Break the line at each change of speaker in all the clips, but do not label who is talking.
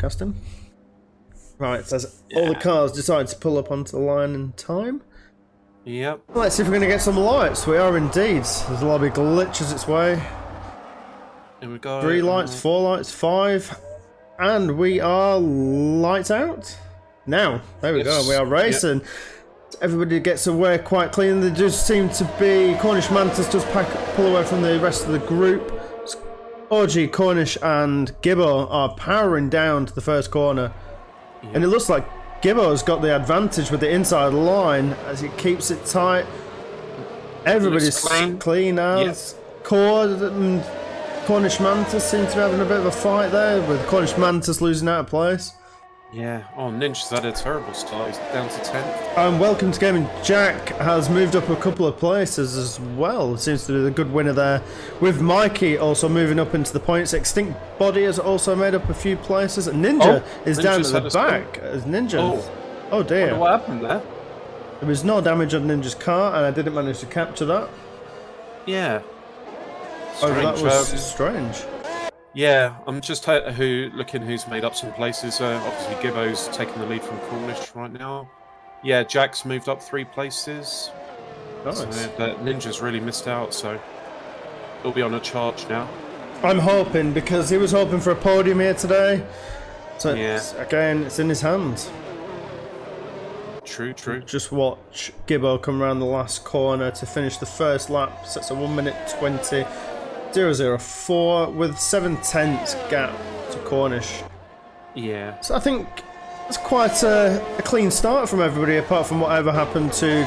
Custom. Right, it says all the cars decide to pull up onto the line in time.
Yep.
Let's see if we're going to get some lights. We are indeed. There's a lobby glitches its way.
Here we go.
3 lights, 4 lights, 5. And we are lights out. Now, there we go. We are racing. Everybody gets away quite clean. There does seem to be... Cornish Mantis does pull away from the rest of the group. OG, Cornish and Gibbo are powering down to the first corner. Yep. And it looks like Gibbo's got the advantage with the inside line as he keeps it tight. Everybody's clean as. Yep. Cornish Mantis seem to be having a bit of a fight there, with Cornish Mantis losing out of place.
Yeah. Oh, Ninja's had a terrible start. He's down to 10th.
And Welcome to Gaming Jack has moved up a couple of places as well. Seems to be the good winner there. With Mikey also moving up into the points. Extinct Body has also made up a few places. Ninja is down at the back. As Ninja. Oh dear.
What happened there?
There was no damage on Ninja's car, and I didn't manage to capture that.
Yeah.
Strange. Oh, that was strange.
Yeah, I'm just looking who's made up some places. Obviously, Gibbo's taking the lead from Cornish right now. Yeah, Jack's moved up 3 places.
Nice.
So, Ninja's really missed out, so he'll be on a charge now.
I'm hoping, because he was hoping for a podium here today. So, again, it's in his hands.
True.
Just watch Gibbo come around the last corner to finish the first lap. Sets a 1 minute 20. 0.004 with 7/10 gap to Cornish.
Yeah.
So I think it's quite a clean start from everybody, apart from whatever happened to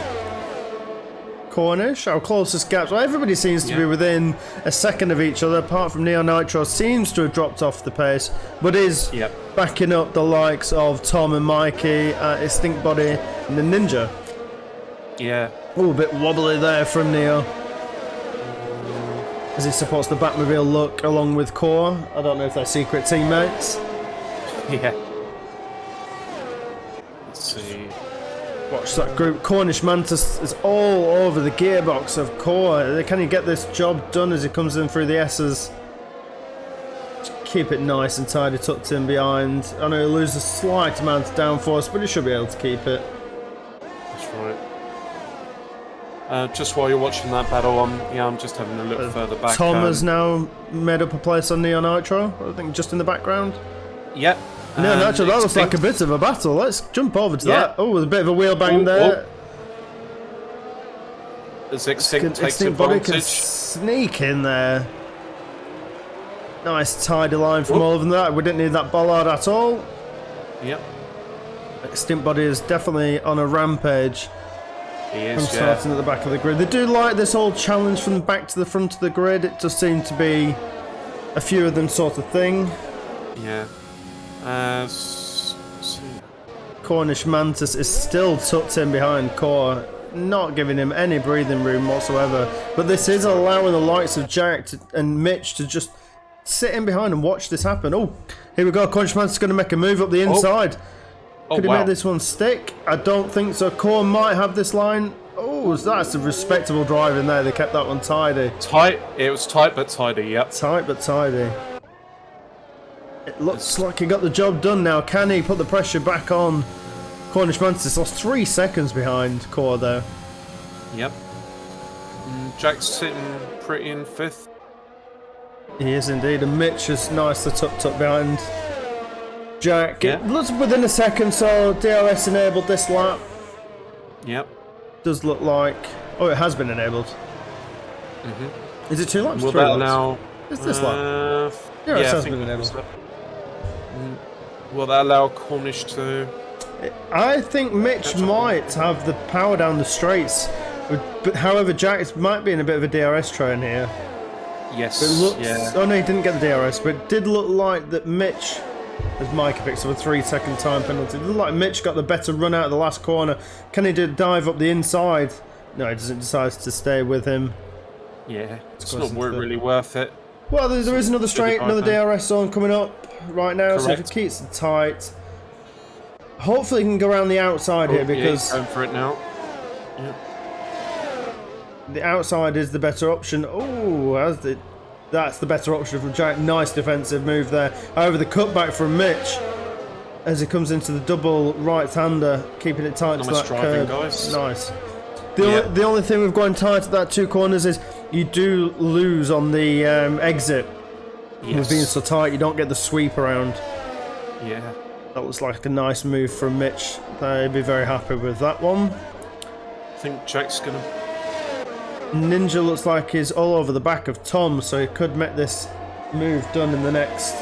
Cornish. Our closest gaps, well, everybody seems to be within a second of each other, apart from Neo Nitro seems to have dropped off the pace, but is backing up the likes of Tom and Mikey, Extinct Body, and the Ninja.
Yeah.
Oh, a bit wobbly there from Neo, as he supports the Batmobile look along with Core. I don't know if they're secret teammates.
Yeah. Let's see.
Watch that group. Cornish Mantis is all over the gearbox of Core. Can he get this job done as he comes in through the S's? Just keep it nice and tidy, tucked in behind. I know he'll lose a slight amount of downforce, but he should be able to keep it.
That's right. Just while you're watching that battle, I'm just having a look further back.
Tom has now made up a place on Neo Nitro, I think, just in the background.
Yep.
Neo Nitro, that looks like a bit of a battle. Let's jump over to that. Oh, with a bit of a wheel bang there.
As Extinct takes
Extinct Body
advantage.
can sneak in there. Nice tidy line from all of them there. We didn't need that bollard at all.
Yep.
Extinct Body is definitely on a rampage.
He is,
from starting at the back of the grid. They do like this whole challenge from the back to the front of the grid. It does seem to be a few of them sort of thing.
Yeah.
Cornish Mantis is still tucked in behind Core, not giving him any breathing room whatsoever. But this is allowing the likes of Jack and Mitch to just sit in behind and watch this happen. Oh, here we go. Cornish Mantis is going to make a move up the inside. Could he make this one stick? I don't think so. Core might have this line. Oh, that's a respectable drive in there. They kept that one tidy.
Tight. It was tight but tidy, yep.
Tight but tidy. It looks like he got the job done now. Can he put the pressure back on? Cornish Mantis lost 3 seconds behind Core there.
Yep. Jack's sitting pretty in 5th.
He is indeed. And Mitch is nicely tucked up behind Jack. It looks within a second, so DRS enabled this lap.
Yep.
Does look like... Oh, it has been enabled. Is it 2 laps?
Will
3
that
laps?
allow...
Is this lap? DRS has been enabled.
Will that allow Cornish to...
I think Mitch might have the power down the straights. But however, Jack might be in a bit of a DRS train here.
Yes.
It looks, oh no, he didn't get the DRS, but it did look like that Mitch... As Mike picks up a 3-second time penalty. It looked like Mitch got the better run out of the last corner. Can he dive up the inside? No, he doesn't decide to stay with him.
Yeah, it's not really worth it.
Well, there is another straight, another DRS zone coming up right now. So if he keeps it tight, hopefully he can go around the outside here, because
going for it now.
the outside is the better option. Oh, that's the better option from Jack. Nice defensive move there. However, the cutback from Mitch as he comes into the double right-hander, keeping it tight to
Nice
that
driving,
curb.
guys.
Nice. The only thing with going tight at that 2 corners is you do lose on the exit. With being so tight, you don't get the sweep around.
Yeah.
That looks like a nice move from Mitch. They'd be very happy with that one.
I think Jack's going to...
Ninja looks like he's all over the back of Tom, so he could make this move done in the next...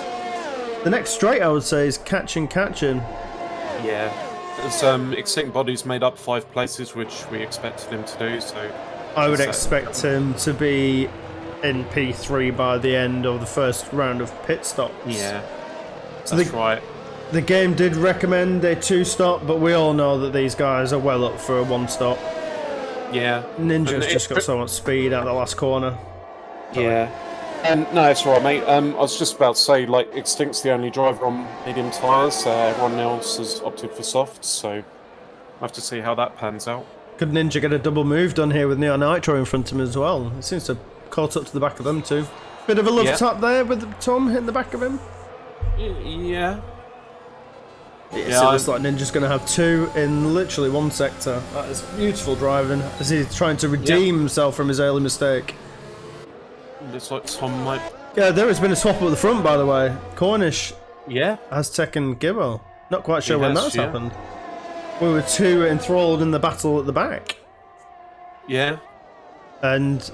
The next straight, I would say, is catching.
Yeah. As Extinct Bodies made up 5 places, which we expected him to do, so...
I would expect him to be in P3 by the end of the first round of pit stops.
Yeah,
So
that's right.
The game did recommend a 2-stop, but we all know that these guys are well up for a 1-stop.
Yeah.
Ninja's just got so much speed out the last corner.
Yeah. And no, it's all right, mate. I was just about to say, like, Extinct's the only driver on medium tyres. Everyone else has opted for softs, so we'll have to see how that pans out.
Could Ninja get a double move done here with Neo Nitro in front of him as well? It seems to have caught up to the back of them too. Bit of a love tap there with Tom hitting the back of him.
Yeah.
Yeah, it looks like Ninja's going to have 2 in literally 1 sector. That is beautiful driving as he's trying to redeem himself from his early mistake.
Looks like Tom might...
Yeah, there has been a swap up at the front, by the way. Cornish
Yeah.
has taken Gibbo. Not quite sure
He
when
has,
that's
yeah.
happened. We were 2 enthralled in the battle at the back.
Yeah.
And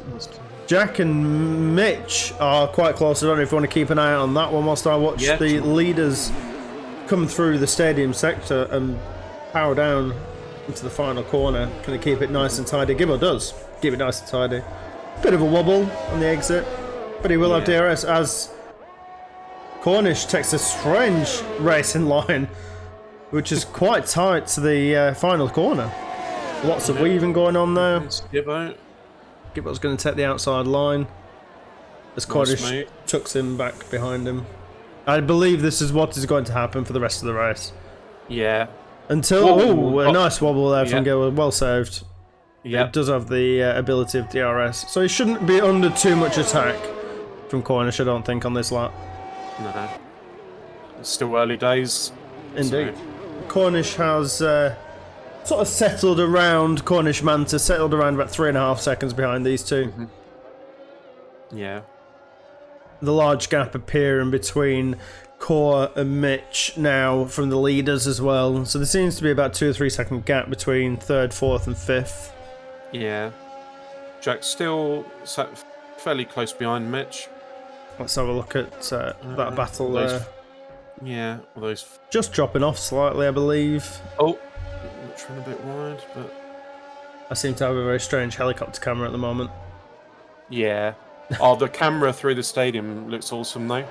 Jack and Mitch are quite close. I don't know if you want to keep an eye out on that one whilst I watch the leaders come through the stadium sector and power down into the final corner. Can they keep it nice and tidy? Gibbo does keep it nice and tidy. Bit of a wobble on the exit, but he will have DRS as Cornish takes a strange racing line, which is quite tight to the final corner. Lots of weaving going on there. Gibbo's going to take the outside line as Cornish tucks him back behind him. I believe this is what is going to happen for the rest of the race.
Yeah.
Until... a nice wobble there from Gibbo. Well saved.
Yeah.
It does have the ability of DRS. So he shouldn't be under too much attack from Cornish, I don't think, on this lap.
No. It's still early days.
Indeed. So. Cornish has sort of settled around, Cornish Manta settled around about 3.5 seconds behind these two.
Mm-hmm. Yeah.
The large gap appearing between Core and Mitch now from the leaders as well. So there seems to be about 2 or 3 second gap between 3rd, 4th and 5th.
Yeah. Jack's still sat fairly close behind Mitch.
Let's have a look at that battle there.
Yeah, all those...
Just dropping off slightly, I believe.
Oh, trying a bit wide, but...
I seem to have a very strange helicopter camera at the moment.
Yeah. Oh, the camera through the stadium looks awesome, though.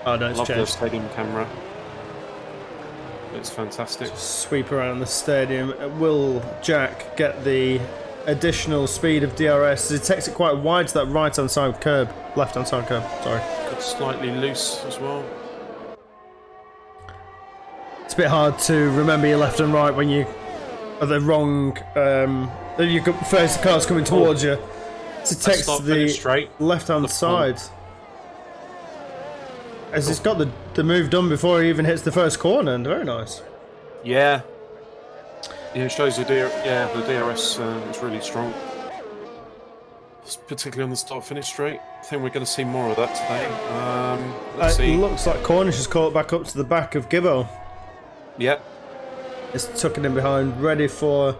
Oh, no, it's
Love
changed.
the stadium camera. It's fantastic.
Sweep around the stadium. Will Jack get the additional speed of DRS? It takes it quite wide to that right-hand side curb. Left-hand side curb, sorry.
It's slightly loose as well.
It's a bit hard to remember your left and right when you are the wrong... you could face the cars coming towards you. So it takes the left-hand side. As he's got the move done before he even hits the first corner, and very nice.
Yeah. Yeah, it shows the DRS is really strong. Particularly on the start-finish straight. I think we're going to see more of that today. Let's see.
It looks like Cornish has caught back up to the back of Gibbo.
Yep.
It's tucking him behind, ready for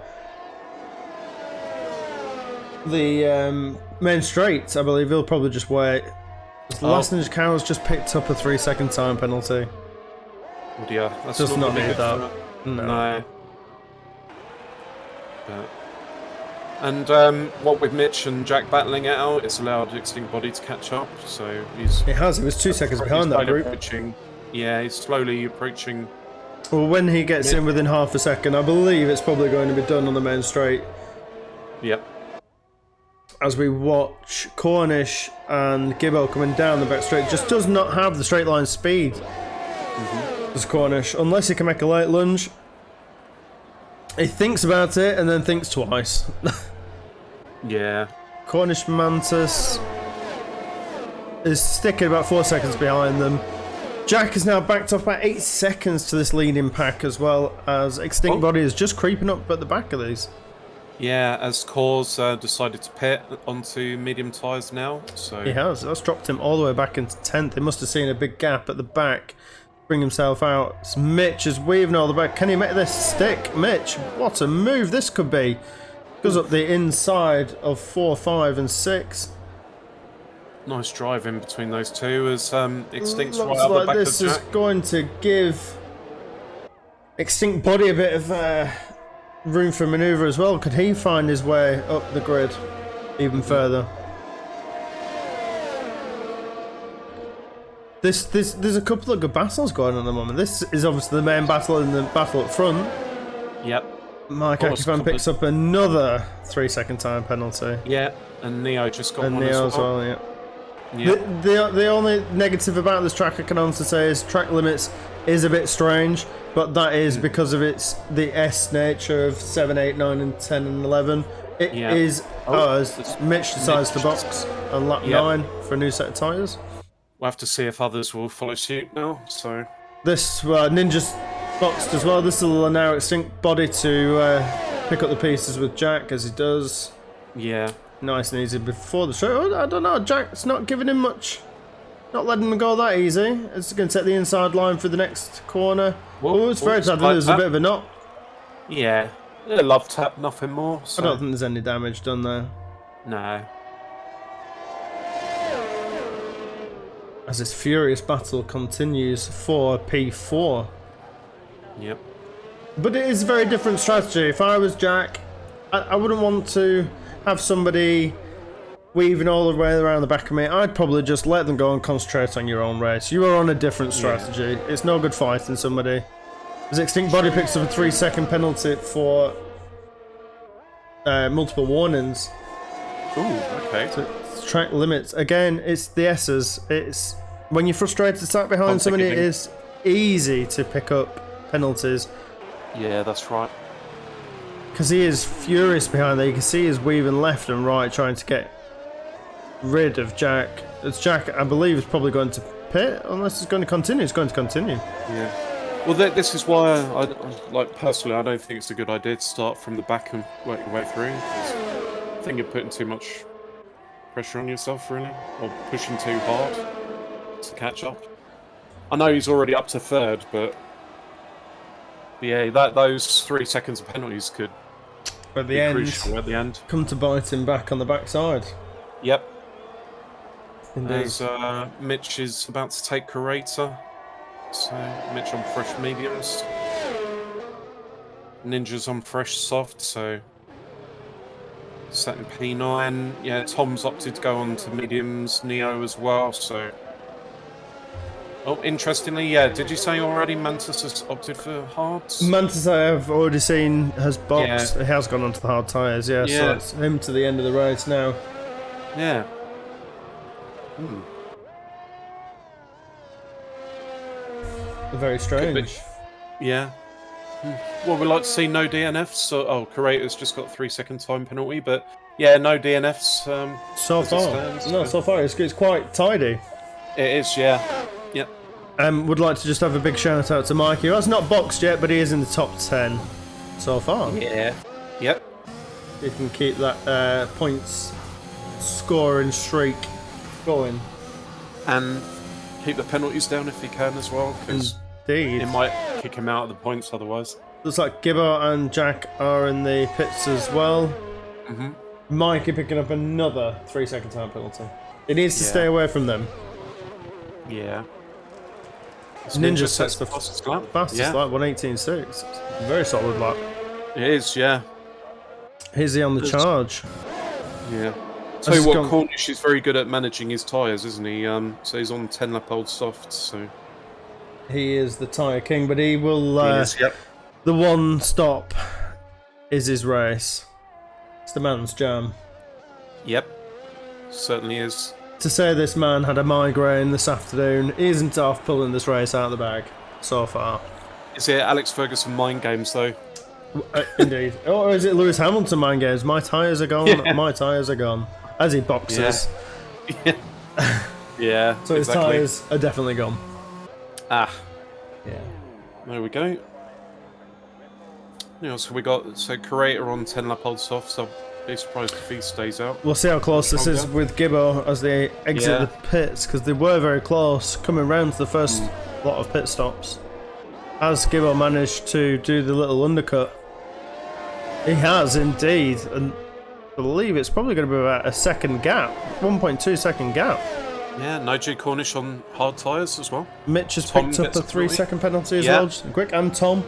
the main straight. I believe he'll probably just wait. The last Ninja Carol's just picked up a 3-second time penalty.
Oh dear, that's
does not
really
need
good
that.
No. And what with Mitch and Jack battling it out, it's allowed Extinct Body to catch up. So he's.
It has. He was 2 seconds behind that group.
Yeah, he's slowly approaching.
Well, when he gets in within half a second, I believe it's probably going to be done on the main straight.
Yep.
As we watch Cornish and Gibbo coming down the back straight, just does not have the straight line speed. Does Cornish, unless he can make a late lunge. He thinks about it and then thinks twice.
Yeah.
Cornish Mantis is sticking about 4 seconds behind them. Jack is now backed off by 8 seconds to this leading pack, as well as Extinct Body is just creeping up at the back of these.
Yeah, as Cause decided to pit onto medium tyres now, so...
He has. That's dropped him all the way back into 10th. He must have seen a big gap at the back. Bring himself out. It's Mitch is weaving all the back. Can he make this stick? Mitch, what a move this could be. Goes up the inside of 4, 5 and 6.
Nice drive in between those two as Extinct's right
Looks
up the
like
back
this
of
is
Jack.
going to give Extinct Body a bit of room for manoeuvre as well. Could he find his way up the grid even further? There's a couple of good battles going on at the moment. This is obviously the main battle in the battle up front.
Yep.
Mike Akifan picks up another 3-second time penalty.
Yeah, and Neo just got
And
one
Neo
as well.
yeah.
Yep.
The only negative about this track I can honestly say is track limits is a bit strange, but that is because of the S nature of 7, 8, 9 and 10 and 11. It is as Mitch decides to box on lap 9 for a new set of tyres.
We'll have to see if others will follow suit now, so...
This Ninja's boxed as well. This will allow Extinct Body to pick up the pieces with Jack as he does.
Yeah.
Nice and easy before the show. I don't know, Jack's not giving him much. Not letting him go that easy. It's going to take the inside line for the next corner. Oh, it's very tight. There's a bit of a knot.
Yeah. A love tap, nothing more. So.
I don't think there's any damage done there.
No.
As this furious battle continues for P4.
Yep.
But it is a very different strategy. If I was Jack, I wouldn't want to have somebody weaving all the way around the back of me. I'd probably just let them go and concentrate on your own race. You are on a different strategy. Yeah. It's no good fighting somebody. As Extinct Body picks up a 3-second penalty for multiple warnings.
Ooh, okay.
So track limits. Again, it's the S's. It's when you're frustrated, sat behind somebody, it is easy to pick up penalties.
Yeah, that's right.
Because he is furious behind there. You can see he's weaving left and right trying to get rid of Jack. It's Jack, I believe, is probably going to pit unless it's going to continue. It's going to continue.
Yeah. Well, this is why I like personally, I don't think it's a good idea to start from the back and work your way through. I think you're putting too much pressure on yourself, really, or pushing too hard to catch up. I know he's already up to third, but yeah, those 3 seconds of penalties could
At the
be
end,
crucial at the end.
come to bite him back on the backside.
Yep.
Indeed.
As Mitch is about to take Curator. So Mitch on fresh mediums. Ninja's on fresh soft, so setting P9. Yeah, Tom's opted to go on to mediums, Neo as well, so... Oh, interestingly, yeah, did you say already Mantis has opted for hards?
Mantis, I have already seen, has boxed. Yeah. He has gone onto the hard tyres, yeah, so it's him to the end of the race now.
Yeah.
Very strange.
Yeah. Well, we'd like to see no DNFs. So, Curator's just got a 3-second time penalty, but yeah, no DNFs.
So far. So far it's quite tidy.
It is, yeah. Yep.
Would like to just have a big shout out to Mikey, who has not boxed yet, but he is in the top 10 so far.
Yeah. Yep.
He can keep that points scoring streak going.
And keep the penalties down if he can as well, because
Indeed.
it might kick him out of the points otherwise.
Looks like Gibbo and Jack are in the pits as well.
Mm-hmm.
Mikey picking up another 3-second time penalty. He needs to stay away from them.
Yeah.
Ninja sets the fastest lap, 1:18.6. Very solid lap.
It is, yeah.
Here's he on the charge.
Yeah. Tell you what, Cornish is very good at managing his tyres, isn't he? So he's on 10 lap old softs, so...
He is the tyre king, but he will...
he is, yep.
The one stop is his race. It's the man's jam.
Yep. Certainly is.
To say this man had a migraine this afternoon isn't off pulling this race out of the bag so far.
Is it Alex Ferguson mind games, though?
Indeed. Or is it Lewis Hamilton mind games? My tyres are gone, my tyres are gone. As he boxes.
Yeah. Yeah,
so his tyres are definitely gone.
Ah,
Yeah.
there we go. Yeah, so we got Creator on 10 lap old soft, so I'll be surprised if he stays out.
We'll see how close this is with Gibbo as they exit the pits, because they were very close coming round to the first lot of pit stops. Has Gibbo managed to do the little undercut? He has indeed, and I believe it's probably going to be about a second gap, 1.2 second gap.
Yeah, Nigel Cornish on hard tyres as well.
Mitch has
Tom
picked up
gets
a
a penalty.
3-second penalty as well, just quick, and Tom.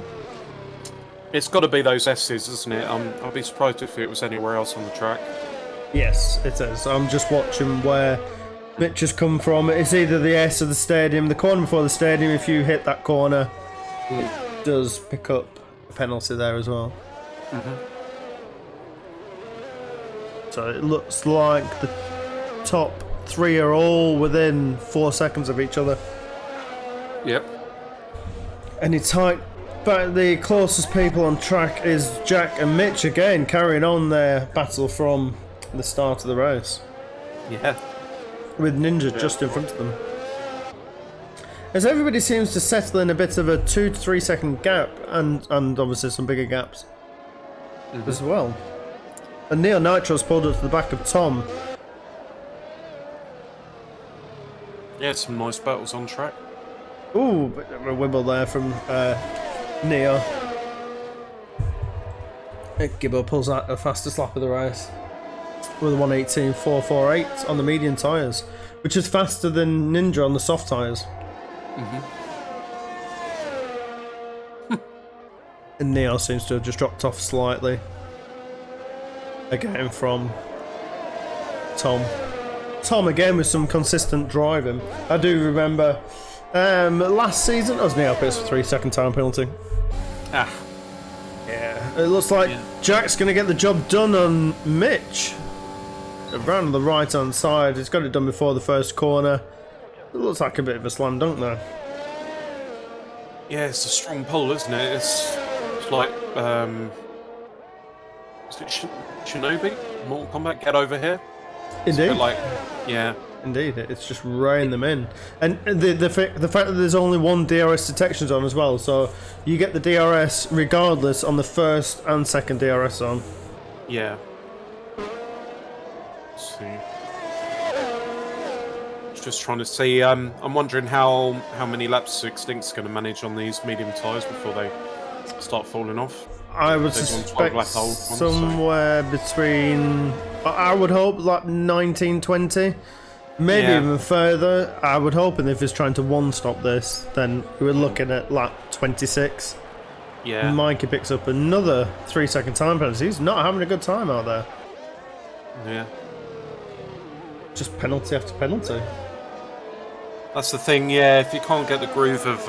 It's got to be those S's, isn't it? I'll be surprised if it was anywhere else on the track.
Yes, it is. I'm just watching where Mitch has come from. It's either the S of the stadium, the corner before the stadium. If you hit that corner, it does pick up a penalty there as well. So it looks like the top 3 are all within 4 seconds of each other.
Yep.
Any tight, but the closest people on track is Jack and Mitch again, carrying on their battle from the start of the race,
Yeah.
with Ninja just in front of them. As everybody seems to settle in a bit of a 2 to 3 second gap, and obviously some bigger gaps as well. And Neo Nitro's pulled up to the back of Tom.
Yeah, some nice battles on track.
Ooh, bit of a wibble there from Neo. Gibbo pulls out the fastest lap of the race with a 1:18.448 on the medium tyres, which is faster than Ninja on the soft tyres. And Neo seems to have just dropped off slightly. Again from Tom. Tom again with some consistent driving. I do remember last season, I was Neo pits for 3-second time penalty.
Ah.
Yeah, it looks like Jack's going to get the job done on Mitch. Around on the right hand side, he's got it done before the first corner. It looks like a bit of a slam dunk there.
Yeah, it's a strong pull, isn't it? It's like, is it Shinobi? Mortal Kombat, get over here?
Indeed.
Like, yeah.
Indeed, it's just reining them in. And the fact that there's only one DRS detection zone as well, so you get the DRS regardless on the first and second DRS zone.
Yeah. Let's see. Just trying to see. I'm wondering how many laps Extinct's going to manage on these medium tyres before they start falling off.
I would
They've gone
suspect
12 lap old ones,
somewhere between, I would hope, like 19-20. Maybe
Yeah.
even further. I would hope, and if he's trying to one-stop this, then we're looking at lap 26.
Yeah.
Mikey picks up another 3-second time penalty. He's not having a good time out there.
Yeah.
Just penalty after penalty.
That's the thing. Yeah. If you can't get the groove of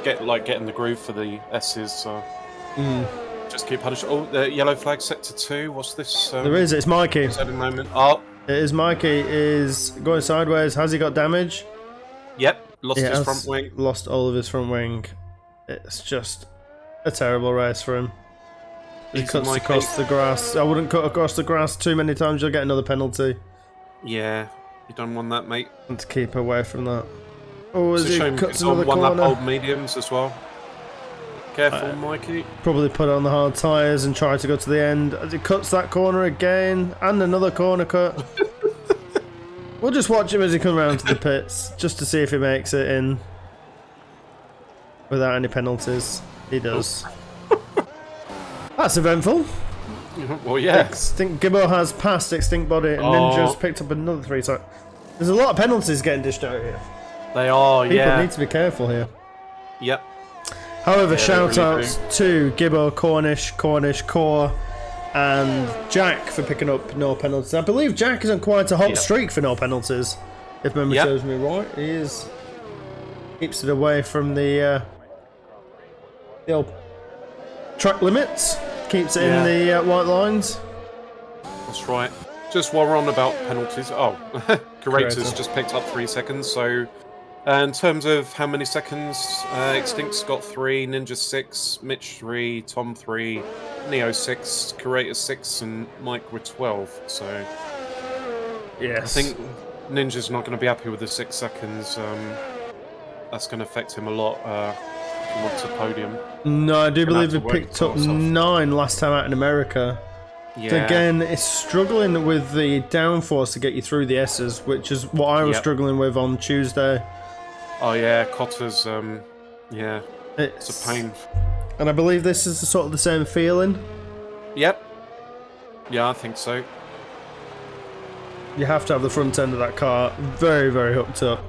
getting the groove for the S's, just keep punishing. Oh, the yellow flag set to 2. What's this?
There is. It's Mikey.
At the moment. Oh.
It is Mikey. Is going sideways. Has he got damage?
Yep. Lost
He
his
has
front wing.
Lost all of his front wing. It's just a terrible race for him. He
Easy,
cuts
Mikey.
across the grass. I wouldn't cut across the grass too many times. You'll get another penalty.
Yeah. You don't want that, mate.
And to keep away from that. Oh, as
It's a
he
shame
cuts
it's
another
on one lap
corner.
old mediums as well. Careful, Mikey.
Probably put on the hard tyres and try to go to the end. As he cuts that corner again. And another corner cut. We'll just watch him as he comes around to the pits. Just to see if he makes it in. Without any penalties. He does. That's eventful.
Well, yeah.
Extinct Gibbo has passed Extinct Body and Ninja's picked up another 3. So there's a lot of penalties getting dished out here.
They are,
People need to be careful here.
Yep.
However,
they
shout
really
outs to Gibbo, Cornish, Core, and Jack for picking up no penalties. I believe Jack is on quite a hot streak for no penalties, if memory serves me right. He is keeps it away from the old track limits, keeps it in the white lines.
That's right. Just while we're on about penalties, Curator's just picked up 3 seconds, so in terms of how many seconds, Extinct's got 3, Ninja 6, Mitch 3, Tom 3, Neo 6, Curator 6, and Mike with 12, so
yes.
I think Ninja's not going to be happy with the 6 seconds. that's going to affect him a lot if he wants a podium.
No, I do
Gonna
believe
have
he
to work
picked up
himself.
9 last time out in America.
Yeah.
So again, it's struggling with the downforce to get you through the S's, which is what I was
Yep.
struggling with on Tuesday.
Oh yeah, Cotter's yeah, it's a pain.
And I believe this is sort of the same feeling.
Yep. Yeah, I think so.
You have to have the front end of that car very, very hooked up.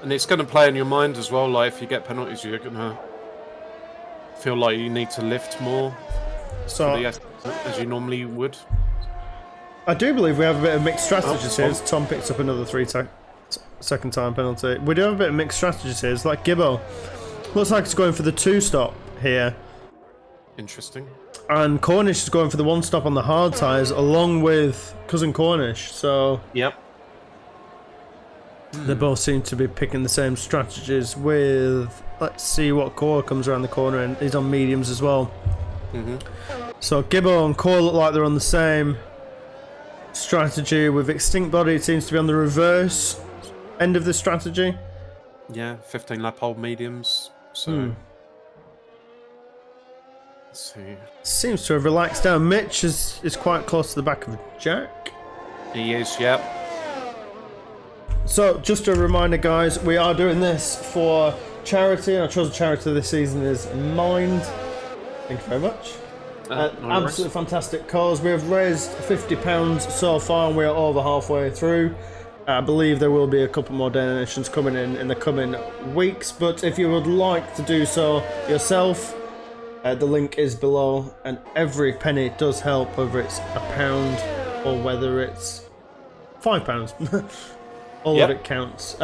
And it's going to play in your mind as well. Like if you get penalties, you're going to feel like you need to lift more
So
as you normally would.
I do believe we have a bit of mixed strategies
Oh,
here. As Tom picks up another second time penalty. We do have a bit of mixed strategies here. It's like Gibbo. Looks like it's going for the 2-stop here.
Interesting.
And Cornish is going for the 1-stop on the hard tyres along with Cousin Cornish. So
Yep.
they both seem to be picking the same strategies with... Let's see what Core comes around the corner and he's on mediums as well. So Gibbo and Core look like they're on the same strategy. With Extinct Body, it seems to be on the reverse end of the strategy.
Yeah, 15 lap old mediums. So let's see.
Seems to have relaxed down. Mitch is quite close to the back of Jack.
He is, yep.
So just a reminder, guys, we are doing this for charity. Our chosen charity this season is Mind. Thank you very much.
No worries.
Absolutely fantastic cause. We have raised £50 so far and we are over halfway through. I believe there will be a couple more donations coming in the coming weeks, but if you would like to do so yourself, the link is below, and every penny does help, whether it's £1 or whether it's £5. All of it counts.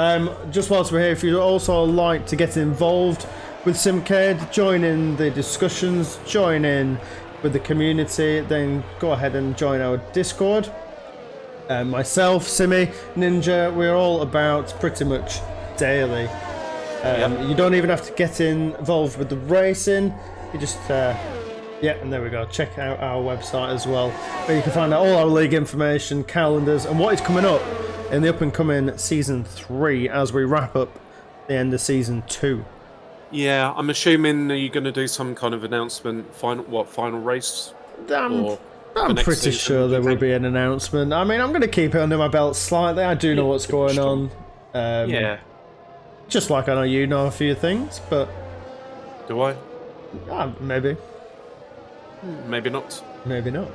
Just whilst we're here, if you'd also like to get involved with Simcade, join in the discussions, join in with the community, then go ahead and join our Discord. Myself, Simi, Ninja, we're all about pretty much daily. You don't even have to get involved with the racing. You just, yeah, and there we go. Check out our website as well, where you can find out all our league information, calendars, and what is coming up in the up and coming season 3 as we wrap up the end of season 2.
Yeah, I'm assuming you're going to do some kind of announcement. Final race?
I'm
next
pretty
season,
sure there
do you
will be an announcement. I mean, I'm going to keep it under my belt slightly. I do know what's going on.
Yeah.
Just like I know you know a few things, but
Do I?
maybe.
Maybe not.
Maybe not.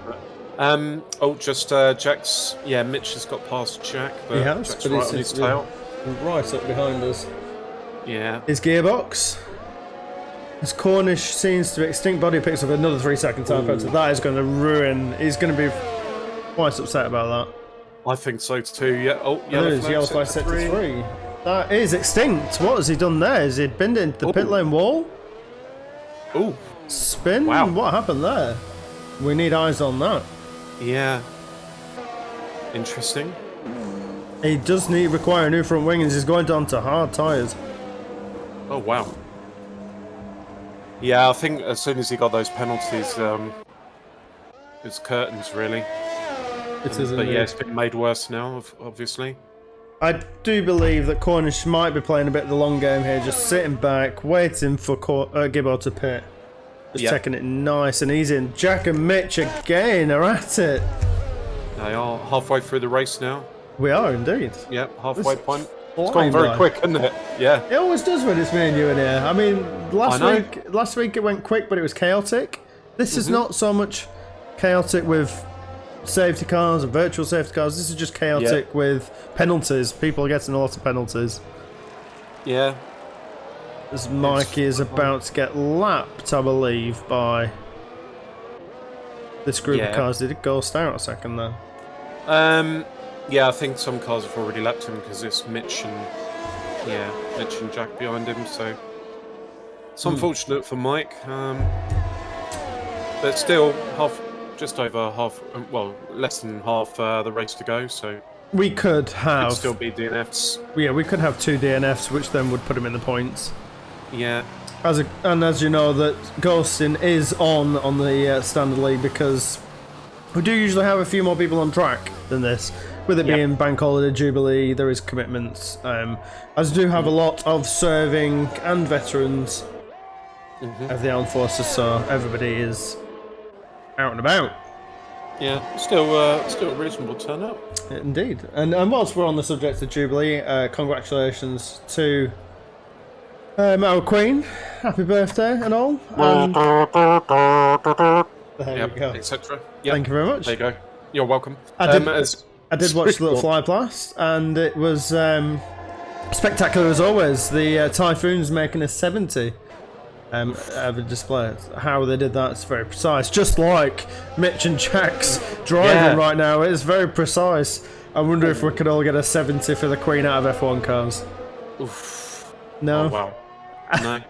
Jack's... Yeah, Mitch has got past Jack, but
He has,
Jack's
but
right
he's
on his
just-
tail.
Right up behind us.
Yeah.
His gearbox. His Cornish seems to be Extinct Body picks up another 3-second time penalty. That is going to ruin. He's going to be quite upset about that.
I think so too, yeah. Oh,
Yellow flag set to 3. That is Extinct. What has he done there? Has he binned it into the pit lane wall?
Ooh.
Spin?
Wow.
What happened there? We need eyes on that.
Yeah. Interesting.
He does require a new front wing and he's going down to hard tyres.
Oh, wow. Yeah, I think as soon as he got those penalties, it's curtains, really.
It is
But
indeed.
yeah, it's been made worse now, obviously.
I do believe that Cornish might be playing a bit of the long game here, just sitting back, waiting for Gibbo to pit. Just taking it nice and easy. And Jack and Mitch again are at it.
They are halfway through the race now.
We are indeed.
Yep, halfway point. It's
flying
gone very
by.
quick, isn't it? Yeah.
It always does when it's me and you in here. I mean,
I know.
last week it went quick, but it was chaotic. This is not so much chaotic with safety cars and virtual safety cars. This is just chaotic with penalties. People are getting a lot of penalties.
Yeah.
As Mikey is about to get lapped, I believe, by this group of cars. Did it ghost out a second there?
Yeah, I think some cars have already lapped him because it's Mitch and Jack behind him. So it's unfortunate for Mike, but still just over half. Well, less than half the race to go. So
we could have
still be DNFs.
Yeah, we could have 2 DNFs, which then would put him in the points.
Yeah.
As you know, that ghosting is on the standard league because we do usually have a few more people on track than this. with it being Bank Holiday Jubilee, there is commitments. As do have a lot of serving and veterans of the armed forces, so everybody is out and about.
Yeah, still a reasonable turnout.
Indeed. And whilst we're on the subject of Jubilee, congratulations to our Queen. Happy birthday and all. And there we go.
Etc.
Thank you very much.
There you go. You're welcome.
I did watch the little fly blast, and it was spectacular as always. The Typhoon's making a 70 of a display. How they did that is very precise. Just like Mitch and Jack's driving right now, it is very precise. I wonder if we could all get a 70 for the Queen out of F1 cars.
Oof.
No?
Oh, wow. No.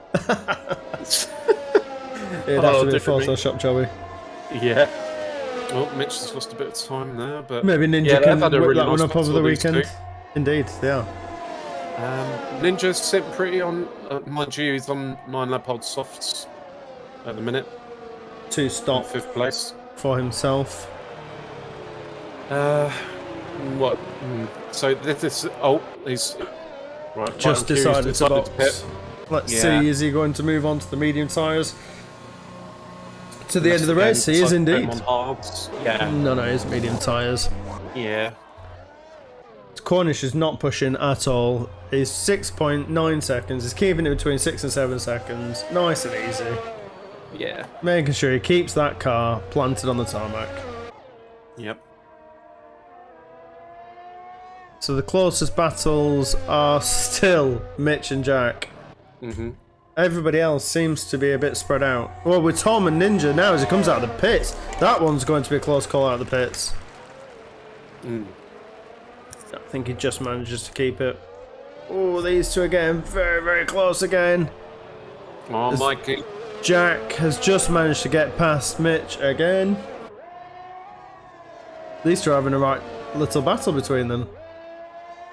It'd have to be a Photoshop jobby.
Yeah. Well, Mitch has lost a bit of time there, but
maybe Ninja can whip that one up over the weekend. Indeed, yeah.
Ninja's sitting pretty on, mind you, he's on 9 Leopard softs at the minute.
2 stop
5th place
for himself.
What? So this he's right.
Just decided to box.
Pit.
Let's see, is he going to move on to the medium tyres? To the end of the race, he is indeed.
On hards. Yeah.
No, it's medium tyres.
Yeah.
Cornish is not pushing at all. He's 6.9 seconds. He's keeping it between 6 and 7 seconds. Nice and easy.
Yeah.
Making sure he keeps that car planted on the tarmac.
Yep.
So the closest battles are still Mitch and Jack. Everybody else seems to be a bit spread out. Well, with Tom and Ninja now as he comes out of the pits, that one's going to be a close call out of the pits. I think he just manages to keep it. Oh, these two are getting very, very close again.
Oh, Mikey.
Jack has just managed to get past Mitch again. These two are having a right little battle between them.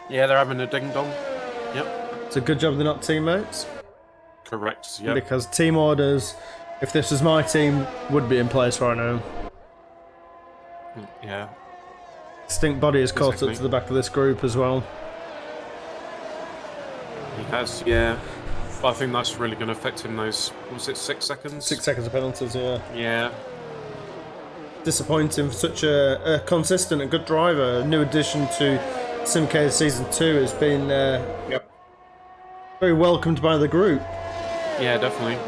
Yeah, they're having a ding-dong. Yep.
It's a good job they're not teammates.
Correct, yep.
Because team orders, if this was my team, would be in place right now.
Yeah.
Stink Body is caught up to the back of this group as well.
He has, yeah. But I think that's really going to affect him those, was it 6 seconds?
6 seconds of penalties, yeah.
Yeah.
Disappointing for such a consistent and good driver. A new addition to Simcade Season 2 has been very welcomed by the group.
Yeah, definitely.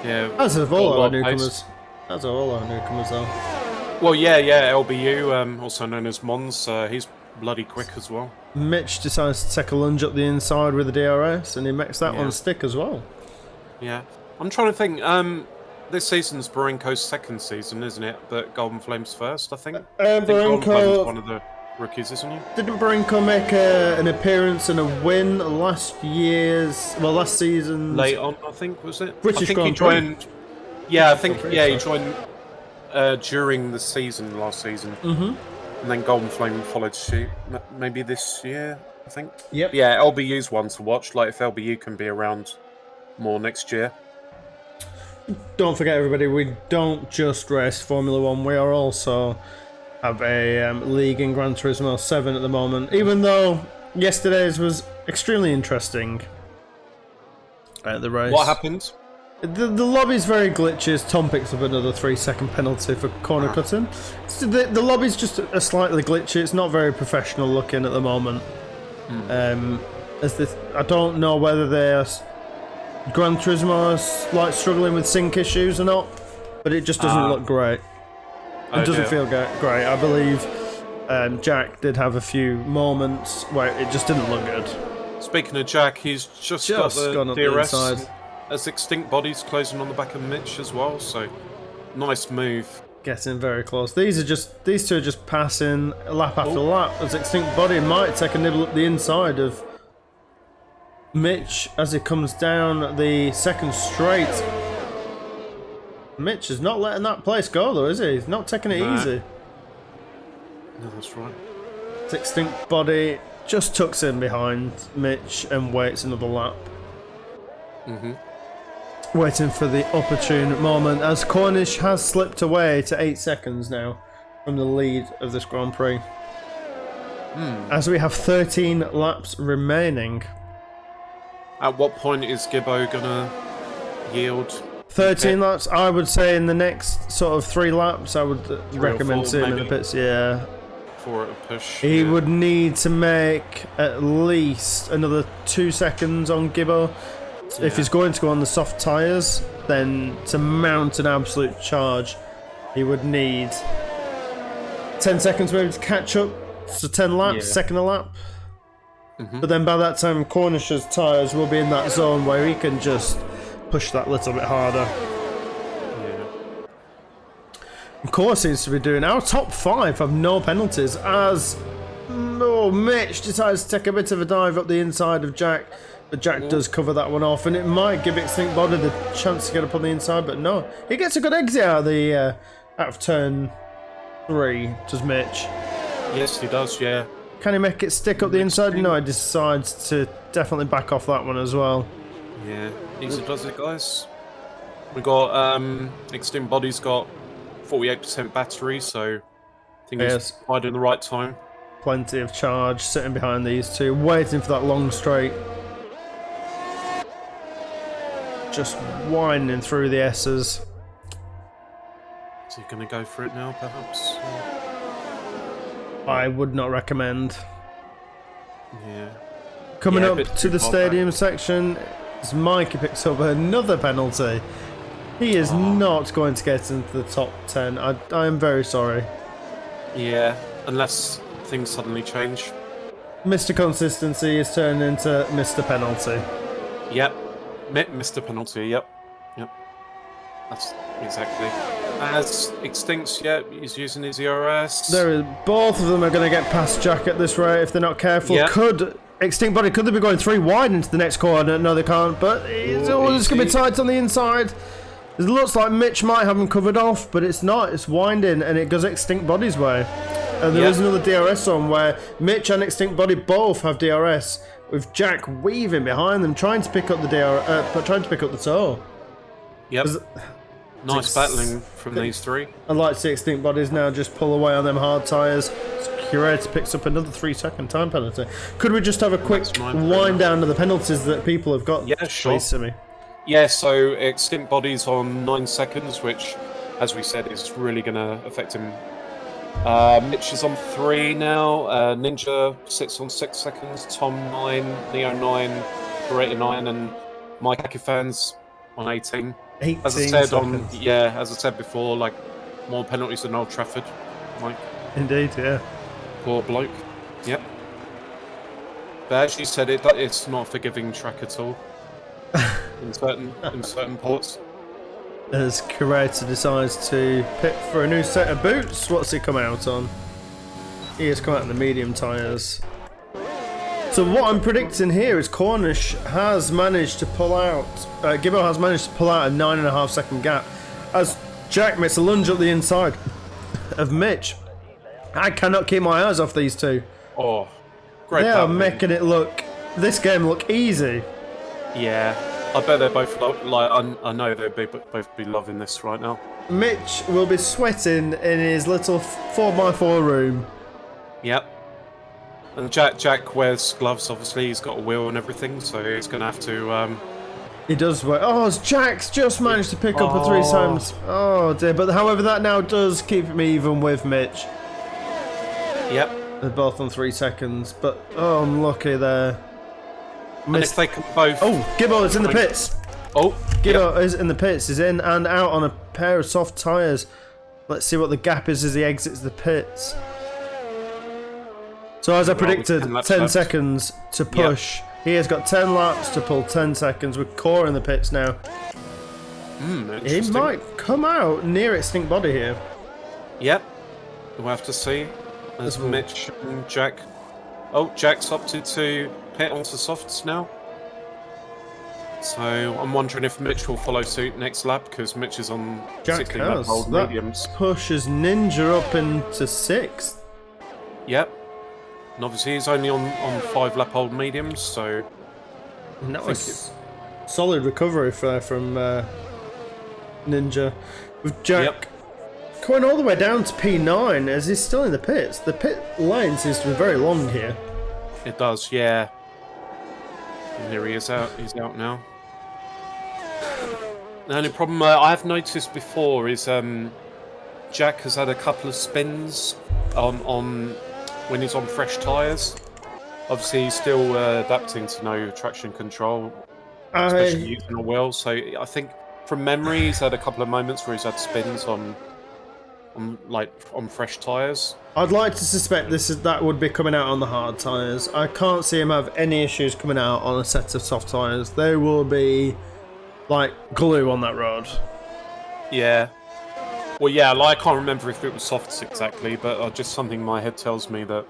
Yeah.
As have all our newcomers. As have all our newcomers, though.
Well, yeah, LBU, also known as Mons, he's bloody quick as well.
Mitch decides to take a lunge up the inside with the DRS, and he makes that one stick as well.
Yeah. I'm trying to think, this season's Barenko's second season, isn't it? But Golden Flame's first, I think.
Barenko...
one of the rookies, isn't he?
Didn't Barenko make an appearance and a win last season?
Late on, I think, was it?
British
I think
Grand
he joined... Yeah, I think, he joined... during the season, last season. And then Golden Flame followed suit. Maybe this year, I think.
Yep.
Yeah, LBU's one to watch. Like, if LBU can be around more next year.
Don't forget, everybody, we don't just race Formula 1. We are also have a league in Gran Turismo 7 at the moment. Even though yesterday's was extremely interesting at the race.
What happened?
The lobby's very glitchy. Tom picks up another 3-second penalty for corner cutting. So the lobby's just a slightly glitchy. It's not very professional looking at the moment. I don't know whether they're Gran Turismo like struggling with sync issues or not, but it just doesn't look great. It doesn't feel great. I believe Jack did have a few moments where it just didn't look good.
Speaking of Jack, he's just got
gone
the
up
DRS.
the inside.
As Extinct Body's closing on the back of Mitch as well, so nice move.
Getting very close. These two are just passing lap after lap as Extinct Body might take a nibble up the inside of Mitch as he comes down the second straight. Mitch is not letting that place go though, is he? He's not taking it easy.
No, that's right.
Extinct Body just tucks in behind Mitch and waits another lap. Waiting for the opportune moment as Cornish has slipped away to 8 seconds now from the lead of this Grand Prix. as we have 13 laps remaining.
At what point is Gibbo gonna yield?
13 laps, I would say in the next sort of 3 laps, I would recommend seeing in the pits, yeah.
For a push.
He would need to make at least another 2 seconds on Gibbo. If he's going to go on the soft tyres, then to mount an absolute charge, he would need 10 seconds maybe to catch up. So 10 laps, second a lap. But then by that time, Cornish's tyres will be in that zone where he can just push that little bit harder. Core seems to be doing our top 5 have no penalties as Mitch decides to take a bit of a dive up the inside of Jack, but Jack does cover that one off, and it might give Extinct Body the chance to get up on the inside, but no, he gets a good exit out of turn 3. Does Mitch?
Yes, he does. Yeah.
Can he make it stick up the inside? No, he decides to definitely back off that one as well.
Yeah, easy does it, guys. We got Extinct Body's got 48% battery, so I think he's right in the right time.
Plenty of charge sitting behind these two, waiting for that long straight. Just winding through the S's.
Is he going to go for it now, perhaps?
I would not recommend.
Yeah.
Coming up to the stadium section, as Mikey picks up another penalty. He is not going to get into the top 10. I am very sorry.
Yeah, unless things suddenly change.
Mr. Consistency is turned into Mr. Penalty.
Yep. Mr. Penalty, yep. That's exactly. As Extincts, he's using his ERS.
Both of them are going to get past Jack at this rate if they're not careful.
Yep.
Extinct Body, could they be going 3 wide into the next corner? No, they can't, but it's always going to be tight on the inside. It looks like Mitch might have him covered off, but it's not. It's winding, and it goes Extinct Body's way. And there is another DRS on where Mitch and Extinct Body both have DRS, with Jack weaving behind them, trying to pick up the trying to pick up the toe.
Yep. Nice battling from these 3.
I'd like to see Extinct Bodies now just pull away on them hard tyres. Curator picks up another 3-second time penalty. Could we just have a quick wind down of the penalties that people have got?
Yeah, sure.
Please, Simi.
Yeah, so Extinct Body's on 9 seconds, which, as we said, is really going to affect him. Mitch is on 3 now. Ninja sits on 6 seconds. Tom 9, Neo 9, Beretta 9, and Mike Akifans on 18.
18
as I said
seconds.
as I said before, like more penalties than Old Trafford, Mike.
Indeed, yeah.
Poor bloke. Yep. But as you said, it's not a forgiving track at all. in certain ports.
As Curator decides to pit for a new set of boots, what's he come out on? He has come out in the medium tyres. So what I'm predicting here is Cornish has managed to pull out, Gibbo has managed to pull out a 9.5 second gap as Jack makes a lunge up the inside of Mitch. I cannot keep my eyes off these two.
Oh, great.
They are making this game look easy.
Yeah, I bet they're both I know they'll both be loving this right now.
Mitch will be sweating in his little 4x4 room.
Yep. And Jack wears gloves, obviously. He's got a wheel and everything, so he's going to have to...
He does wear... Oh, Jack's just managed to pick up a 3 times. Oh, dear. But however, that now does keep me even with Mitch.
Yep.
They're both on 3 seconds, but... Oh, unlucky there.
And if they can both...
Oh, Gibbo is in the pits.
Oh,
Gibbo is in the pits. He's in and out on a pair of soft tyres. Let's see what the gap is as he exits the pits. So as I predicted, 10 seconds to push. Yep. He has got 10 laps to pull 10 seconds with Core in the pits now. He might come out near Extinct Body here.
Yep. We'll have to see. As Mitch and Jack... Oh, Jack's opted to pit onto softs now. So I'm wondering if Mitch will follow suit next lap, because Mitch is on 16 lap old mediums.
Pushes Ninja up into 6th.
Yep. And obviously he's only on 5 lap old mediums, so...
And that was solid recovery from Ninja. With Jack going all the way down to P9 as he's still in the pits. The pit lane seems to be very long here.
It does, yeah. And here he is out. He's out now. The only problem I've noticed before is Jack has had a couple of spins on when he's on fresh tyres. Obviously, he's still adapting to no traction control, especially using a wheel. So I think from memory, he's had a couple of moments where he's had spins on fresh tyres.
I'd like to suspect that would be coming out on the hard tyres. I can't see him have any issues coming out on a set of soft tyres. They will be like glue on that road.
Yeah. Well, yeah, like, I can't remember if it was softs exactly, but just something in my head tells me that,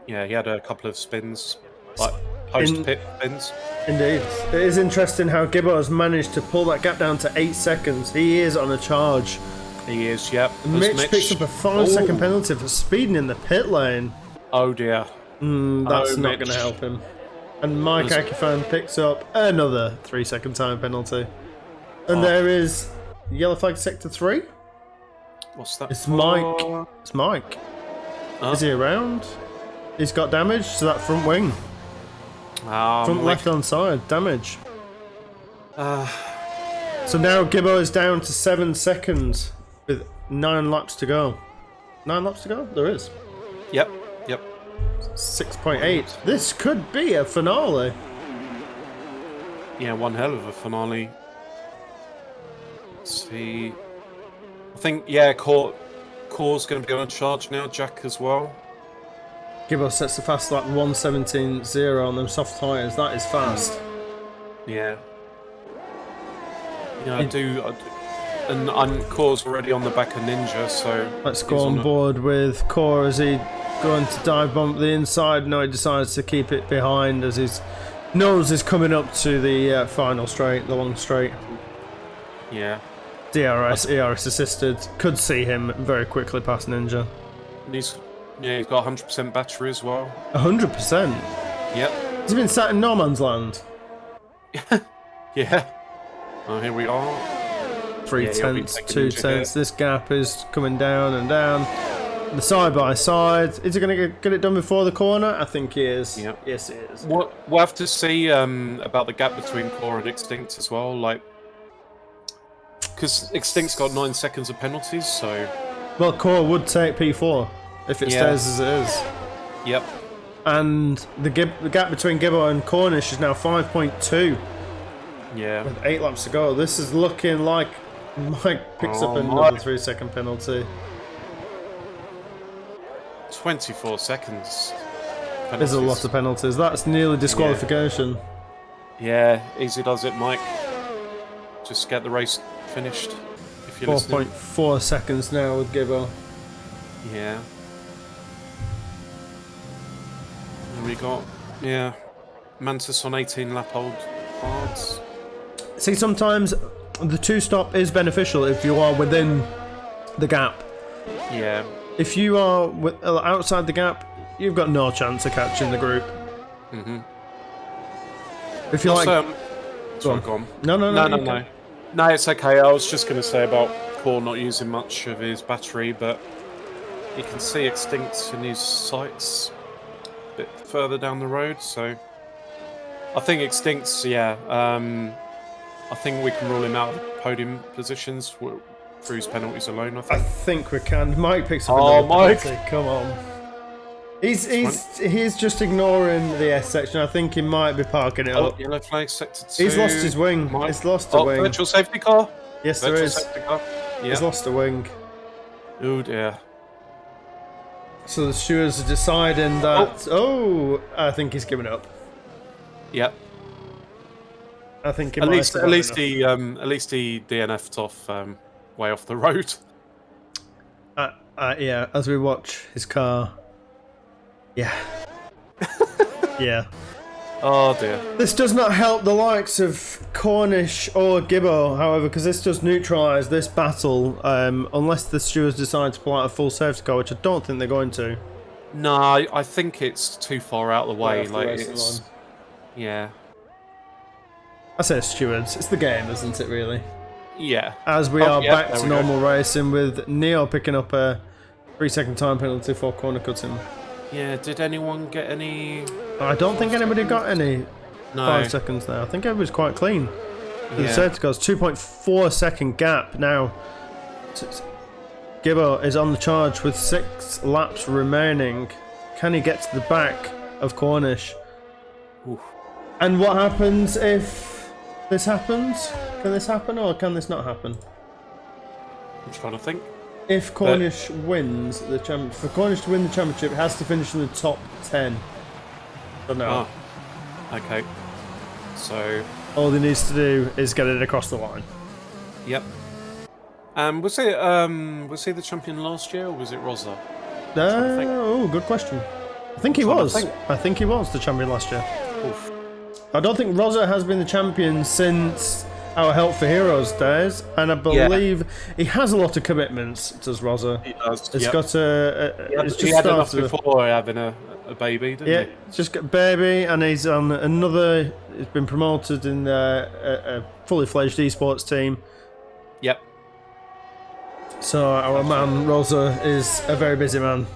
yeah, he had a couple of spins, like post-pit spins.
Indeed. It is interesting how Gibbo has managed to pull that gap down to 8 seconds. He is on a charge.
He is, yep.
Mitch picks up a 5-second penalty for speeding in the pit lane.
Oh dear.
That's not going to help him. And Mike Akifan picks up another 3-second time penalty. And there is yellow flag sector 3.
What's that?
It's Mike. It's Mike. Is he around? He's got damage to that front wing. Front left-hand side, damage. So now Gibbo is down to 7 seconds with 9 laps to go. 9 laps to go? There is.
Yep.
6.8. This could be a finale.
Yeah, one hell of a finale. Let's see. I think, yeah, Core's going to be on charge now, Jack as well.
Gibbo sets the fast lap 1:17.0 on them soft tyres. That is fast.
Yeah. Yeah, I do. And Core's already on the back of Ninja, so...
Let's go on board with Core as he going to dive bomb the inside. No, he decides to keep it behind as his nose is coming up to the final straight, the long straight.
Yeah.
DRS, ERS assisted. Could see him very quickly past Ninja.
And he's got 100% battery as well.
100%?
Yep.
He's been sat in no man's land.
Yeah. Oh, here we are.
3 tenths, 2 tenths. This gap is coming down and down. The side by side. Is he going to get it done before the corner? I think he is.
Yep.
Yes, he is.
We'll have to see about the gap between Core and Extinct as well. Like, because Extinct's got 9 seconds of penalties, so...
Well, Core would take P4 if it stays as it is.
Yep.
And the gap between Gibbo and Cornish is now 5.2.
Yeah.
With 8 laps to go. This is looking like Mike picks up another 3-second penalty.
24 seconds.
There's a lot of penalties. That's nearly disqualification.
Yeah, easy does it, Mike. Just get the race finished.
4.4 seconds now with Gibbo.
Yeah. And we got, Mantis on 18 lap old hards.
See, sometimes the 2-stop is beneficial if you are within the gap.
Yeah.
If you are outside the gap, you've got no chance of catching the group.
Mm-hmm.
If you
also,
go on. No.
No, it's okay. I was just going to say about Core not using much of his battery, but you can see Extinct in his sights a bit further down the road, so I think Extinct's, I think we can rule him out of podium positions through his penalties alone, I think.
We can. Mike picks up another penalty. Come on. He's just ignoring the S section. I think he might be parking it up.
Yellow flag, sector 2.
He's lost his wing. He's lost a wing.
Virtual safety car?
Yes, there is. He's lost a wing.
Oh dear.
So the stewards are deciding that... I think he's given up.
Yep.
I think he
at least he DNF'd off way off the road.
Yeah, as we watch his car. Yeah. Yeah.
Oh dear.
This does not help the likes of Cornish or Gibbo, however, because this does neutralise this battle, unless the stewards decide to pull out a full safety car, which I don't think they're going to.
No, I think it's too far out of the way. Yeah.
I say stewards. It's the game, isn't it, really?
Yeah.
As we are
yeah,
back
there
to
we go.
normal racing with Neo picking up a 3-second time penalty for corner cutting.
Yeah, did anyone get any...
I don't think anybody got any
No.
5 seconds there. I think everybody's quite clean. The
Yeah.
safety car's 2.4 second gap now. Gibbo is on the charge with 6 laps remaining. Can he get to the back of Cornish?
Oof.
And what happens if this happens? Can this happen or can this not happen?
I'm trying to think.
If Cornish wins the championship, for Cornish to win the championship, it has to finish in the top 10. So no.
Ah. Okay. So...
All he needs to do is get it across the line.
Yep. Was he the champion last year, or was it Rosa?
Oh, good question. I think he was. I think he was the champion last year.
Oof.
I don't think Rosa has been the champion since our Help for Heroes days, and I believe he has a lot of commitments. Does Rosa?
He does.
It's
yep.
got a. It's just
he had enough
started.
before having a baby, didn't
Yeah,
he?
just got baby, and he's on another. He's been promoted in a fully fledged esports team.
Yep.
So our man Rosa is a very busy man.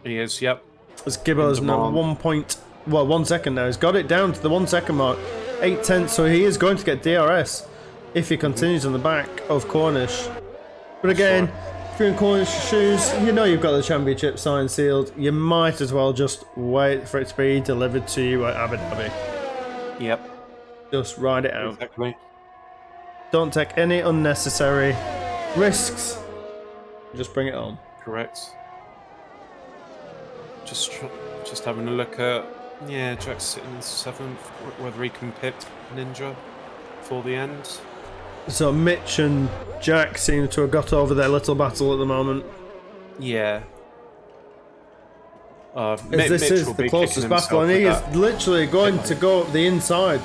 He is. Yep.
As Gibbo's now 1 second now. He's got it down to the 1 second mark. 8/10, so he is going to get DRS if he continues on the back of Cornish. But again, if you're in Cornish's shoes, you know you've got the championship signed, sealed. You might as well just wait for it to be delivered to you at Abu Dhabi.
Yep.
Just ride it out.
Exactly.
Don't take any unnecessary risks. Just bring it on.
Correct. Just having a look at Jack's sitting in 7th. Whether he can pit Ninja for the end.
So Mitch and Jack seem to have got over their little battle at the moment.
Yeah.
As
Mitch
this is
will
the
be
closest
kicking
battle, and he
himself
is literally going to go up the inside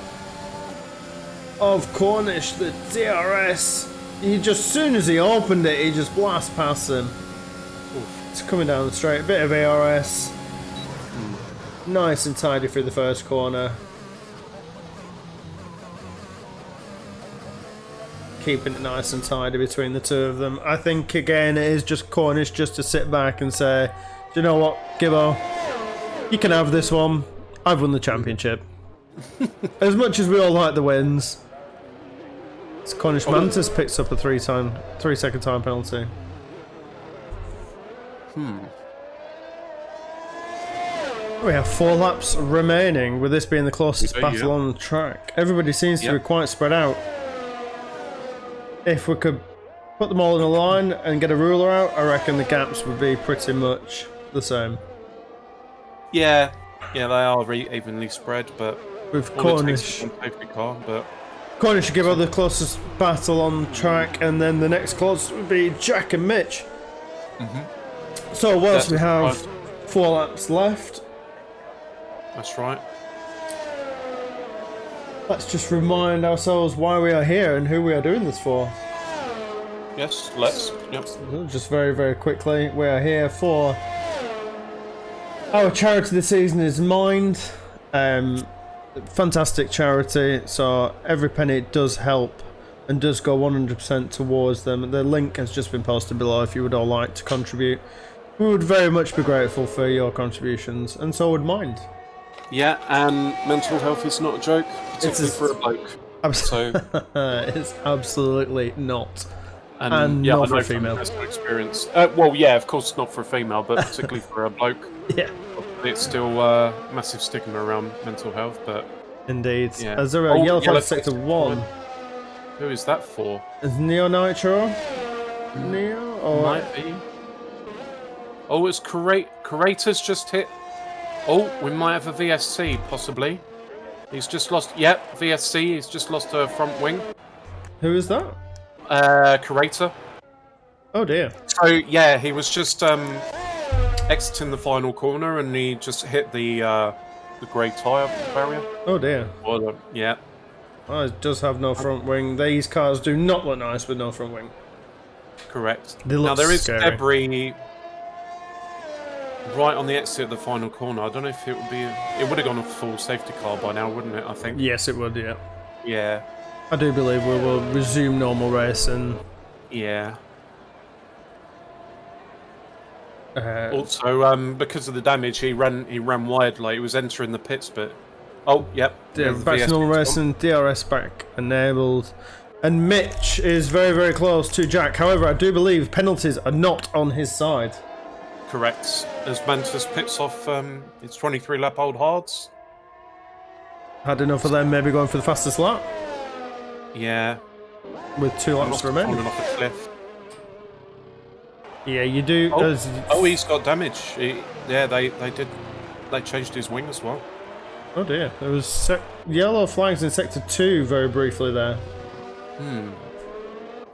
of Cornish, the DRS. He just, soon as he opened it, he just blasts past him. It's coming down the straight, a bit of ARS. Nice and tidy through the first corner. Keeping it nice and tidy between the two of them. I think again it is just Cornish just to sit back and say, do you know what, Gibbo? You can have this one. I've won the championship. As much as we all like the wins, it's Cornish Mantis picks up a 3-second time penalty. We have 4 laps remaining, with this being the closest battle on the track. Everybody seems to be quite spread out. If we could put them all in a line and get a ruler out, I reckon the gaps would be pretty much the same.
Yeah, they are evenly spread, but
With
all
Cornish.
it takes is one safety car, but
Cornish should give her the closest battle on the track, and then the next closest would be Jack and Mitch. So whilst we have 4 laps left,
that's right.
let's just remind ourselves why we are here and who we are doing this for.
Yes, let's. Yep.
Just very, very quickly, we are here for our charity this season is Mind. Fantastic charity, so every penny does help and does go 100% towards them. The link has just been posted below if you would all like to contribute. We would very much be grateful for your contributions, and so would Mind.
Yeah, and mental health is not a joke, particularly for a bloke. So
it's absolutely not.
And
not
I
for
know
a female.
from personal experience. Well, yeah, of course not for a female, but particularly for a bloke.
Yeah.
It's still massive stigma around mental health, but
Indeed.
yeah.
As there are Yellow Flag Sector 1.
Who is that for?
Is Neo Nitro? Neo? Or
Might be. Oh, it's Curator's just hit. Oh, we might have a VSC, possibly. He's just lost... Yep, VSC. He's just lost a front wing.
Who is that?
Curator.
Oh dear.
So, yeah, he was just exiting the final corner and he just hit the grey tyre barrier.
Oh dear.
Yeah.
Oh, it does have no front wing. These cars do not look nice with no front wing.
Correct.
They look
now, there is
scary.
debris right on the exit of the final corner. I don't know if it would be... It would have gone a full safety car by now, wouldn't it, I think?
Yes, it would, yeah.
Yeah.
I do believe we will resume normal racing.
Yeah.
Uh,
Also, because of the damage, he ran wide. Like he was entering the pits, but yep.
Yeah,
the
back to
VS
normal
gone.
racing, DRS back enabled. And Mitch is very, very close to Jack. However, I do believe penalties are not on his side.
Correct. As Mantis pits off, it's 23 lap old hards.
Had enough of them maybe going for the fastest lap
Yeah.
with 2 laps remaining.
Falling off a cliff.
Yeah, you do.
He's got damage. They did. They changed his wing as well.
Oh dear, there was yellow flags in sector 2 very briefly there.
I'm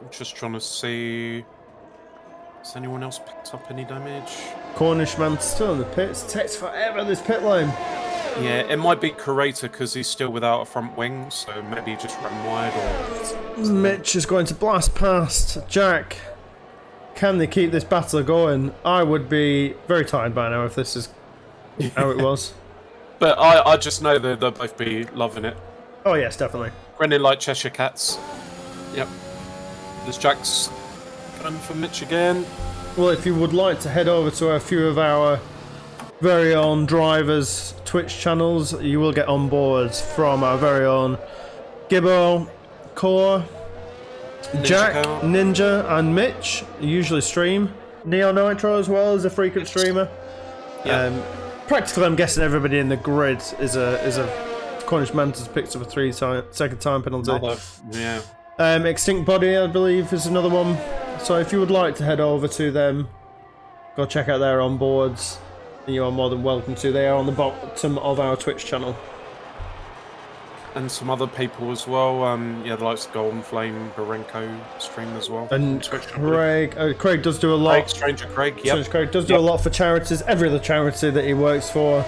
just trying to see. Has anyone else picked up any damage?
Cornishman still in the pits. Takes forever this pit lane.
Yeah, it might be Curator because he's still without a front wing, so maybe he just ran wide or.
Mitch is going to blast past Jack. Can they keep this battle going? I would be very tired by now if this is how it was.
But I just know that they'll both be loving it.
Oh yes, definitely.
Grinning like Cheshire Cats. Yep. There's Jack's going for Mitch again.
Well, if you would like to head over to a few of our very own drivers' Twitch channels, you will get on boards from our very own Gibbo, Core, Jack, Ninja, and Mitch. Usually stream. Neo Nitro as well as a frequent streamer.
Yeah.
Practically, I'm guessing everybody in the grid is a Cornish Mantis picked up a 3-second time penalty.
Yeah.
Extinct Body, I believe, is another one. So if you would like to head over to them, go check out their onboards. You are more than welcome to. They are on the bottom of our Twitch channel.
And some other people as well. The likes of Golden Flame, Barenko stream as well.
And
Twitch,
Craig does do a lot.
Stranger Craig,
Stranger Craig does do a lot for charities. Every other charity that he works for.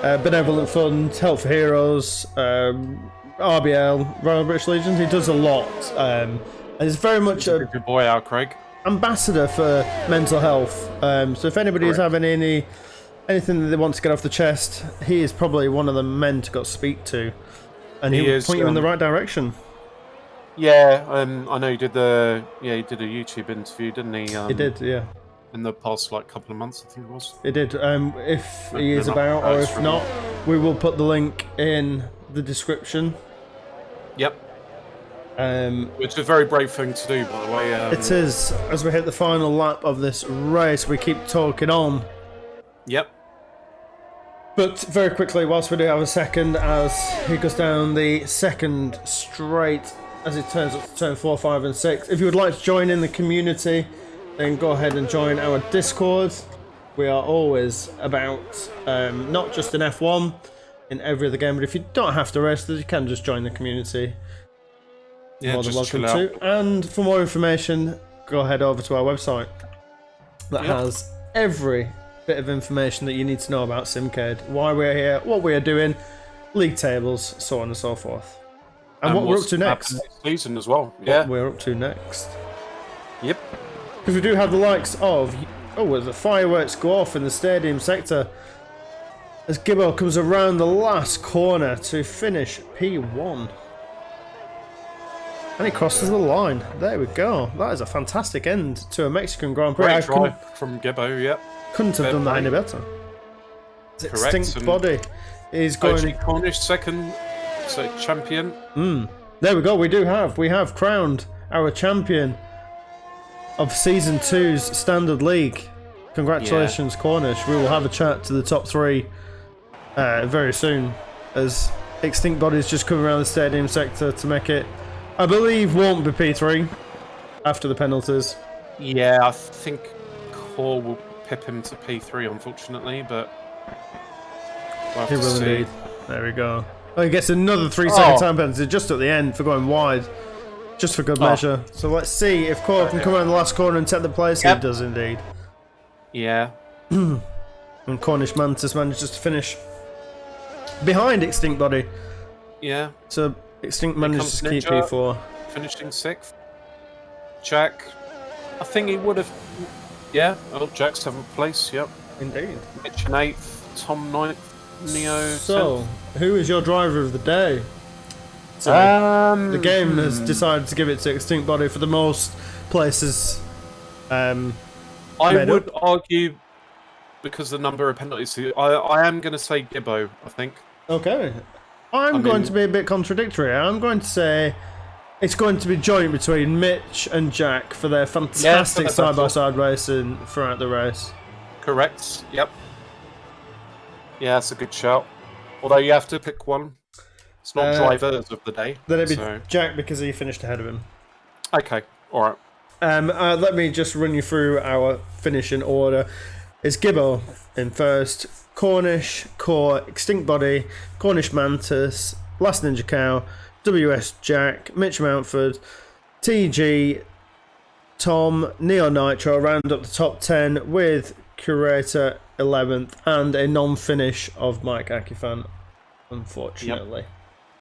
Benevolent Fund, Help for Heroes, RBL, Royal British Legion. He does a lot. And he's very much
a good boy, our Craig.
Ambassador for mental health. So if anybody is having anything that they want to get off the chest, he is probably one of the men to go speak to. And he will point you in the right direction.
Yeah, I know he did a YouTube interview, didn't he?
He did, yeah.
In the past couple of months, I think it was.
He did. If he is about, or if not, we will put the link in the description.
Yep. Which is a very brave thing to do, by the way.
It is. As we hit the final lap of this race, we keep talking on.
Yep.
But very quickly, whilst we do have a second, as he goes down the second straight, as it turns up to turn 4, 5 and 6. If you would like to join in the community, then go ahead and join our Discord. We are always about, not just in F1, in every other game, but if you don't have to race, you can just join the community.
Yeah,
more than welcome to. And for more information, go head over to our website that has every bit of information that you need to know about Simcade, why we're here, what we are doing, league tables, so on and so forth. And what we're up to next.
Season as well. Yeah.
What we're up to next.
Yep.
Because we do have the likes of, the fireworks go off in the stadium sector as Gibbo comes around the last corner to finish P1. And he crosses the line. There we go. That is a fantastic end to a Mexican Grand Prix.
Great drive from Gibbo, yep.
Couldn't have done that any better. Extinct Body is going.
Cornish second, so champion.
There we go. We have crowned our champion of Season 2's Standard League. Congratulations, Cornish. We will have a chat to the top 3 very soon, as Extinct Body's just coming around the stadium sector to make it, I believe, won't be P3 after the penalties.
Yeah, I think Core will pip him to P3, unfortunately, but we'll
he will indeed. There we go. Oh, he gets another 3-second time penalty just at the end for going wide, just for good measure. So let's see if Core can come around the last corner and take the place. He does indeed.
Yeah.
And Cornish Mantis manages to finish behind Extinct Body.
Yeah.
So Extinct manages to keep P4.
Finishing 6th. Jack, I think he would have. Yeah, Jack's 7th place, yep.
Indeed.
Mitch in 8th, Tom 9th, Neo 10th.
So, who is your driver of the day? The game has decided to give it to Extinct Body for the most places.
I would argue, because the number of penalties, I am going to say Gibbo, I think.
Okay. I'm going to be a bit contradictory. I'm going to say it's going to be joint between Mitch and Jack for their fantastic side-by-side racing throughout the race.
Correct, yep. Yeah, that's a good shout. Although you have to pick one. It's not drivers of the day.
Then it'd be Jack because he finished ahead of him.
Okay, alright.
Let me just run you through our finishing order. It's Gibbo in first, Cornish, Core, Extinct Body, Cornish Mantis, Last Ninja Cow, WS Jack, Mitch Mountford, TG, Tom, Neo Nitro round up the top 10 with Curator 11th and a non-finish of Mike Akifan, unfortunately. Yep.